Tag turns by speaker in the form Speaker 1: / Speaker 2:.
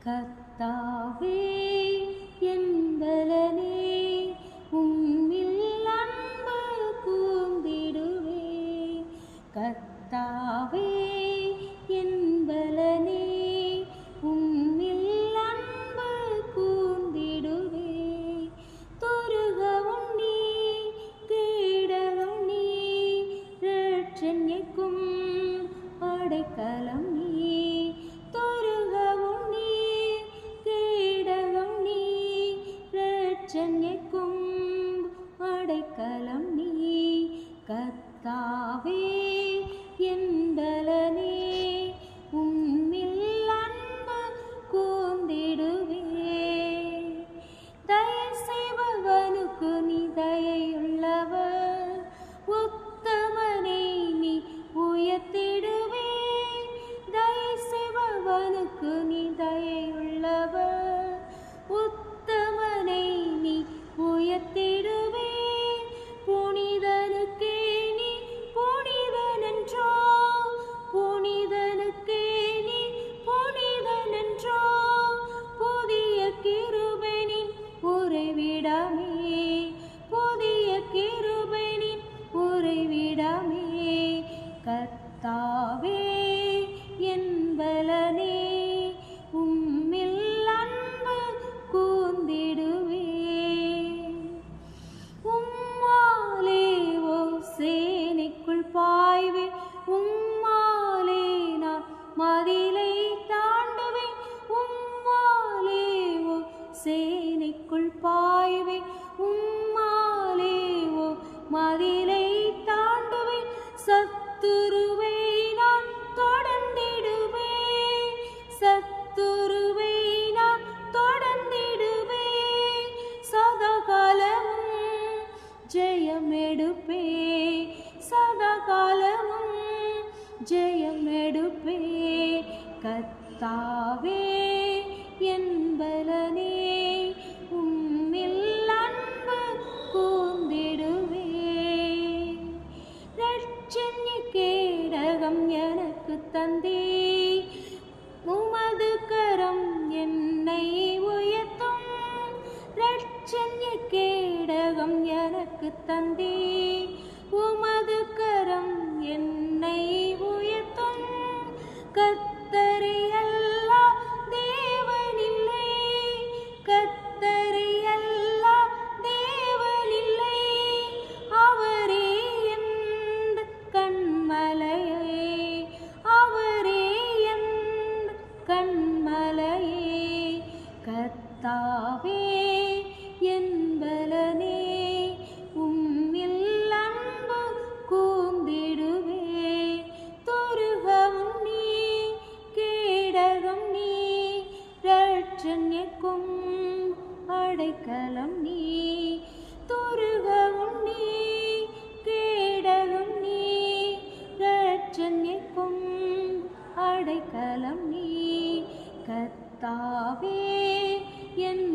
Speaker 1: கர்த்தாவே என் பலனே, உம்மில் அன்பு கூர்ந்திடுவே. கர்த்தாவே என் பலனே, உம்மில் அன்பு கூர்ந்திடுவே. தொருகவும் நீ, கேடகம் நீ, இரட்சண்யக்கும் அடைக்கலம் நீ. தொருகவும் நீ, கேடகம் நீ, இரட்சண்யக்கும் அடைக்கலம் நீ. கர்த்தாவே என் பலனே, உம்மில் அன்பு கூர்ந்திடுவே. தயை செய்பவனுக்கு நீ தயையுள்ளவர், உத்தமனை நீ உயர்த்திடுவே. தயை செய்பவனுக்கு நீ தயையுள்ளவர், உத்தமனை நீ உயர்த்திடுவே. புனிதனுக்கே நீ புனிதனென்றோ, புனிதனுக்கே நீ புனிதனென்றோ. புதிய கிருபையின் உறைவிடமே, புதிய கிருபையின் உறைவிடமே. கர்த்தாவே என் பலனே, உம்மில் அன்பு கூர்ந்திடுவே. உம்மாலே ஓ சேனைக்குள் பாய்வே, உம்மாலே நான் மதிலை தாண்டுவேன். உம்மாலே ஓ சேனைக்குள் பாய்வே, உம்மாலே ஓ மதிலை தாண்டுவேன். சத்துருவை நான் தொடர்ந்திடுவேன், சத்துருவை நான் தொடர்ந்திடுவேன். சதாகாலமும் ஜெயம் எடுப்பே, சதாகாலமும் ஜெயம் எடுப்பே. கர்த்தாவே என் பலனே, உம்மில் அன்பு கூர்ந்திடுவே. இரட்சண்ய கேடகம் எனக்கு தந்தே, உமது கரம் என்னை உயர்த்தும். இரட்சண்ய கேடகம் எனக்கு தந்தே, உமது கரம் என்னை உயர்த்தும். கர்த்தரை அல்லா தேவனில்லை, கர்த்தரை அல்லா தேவனில்லை. அவரே என் கண்மலையே, அவரே என் கண்மலையே. கர்த்தாவே என் பலனே, உம்மில் அன்பு கூர்ந்திடுவே. தொருகவும் நீ, கேடகம் நீ, இரட்சண்யக்கும் அடைக்கலம் நீ. தொருகவும் நீ, கேடகம் நீ, இரட்சண்யக்கும் அடைக்கலம் நீ. கர்த்தாவே என்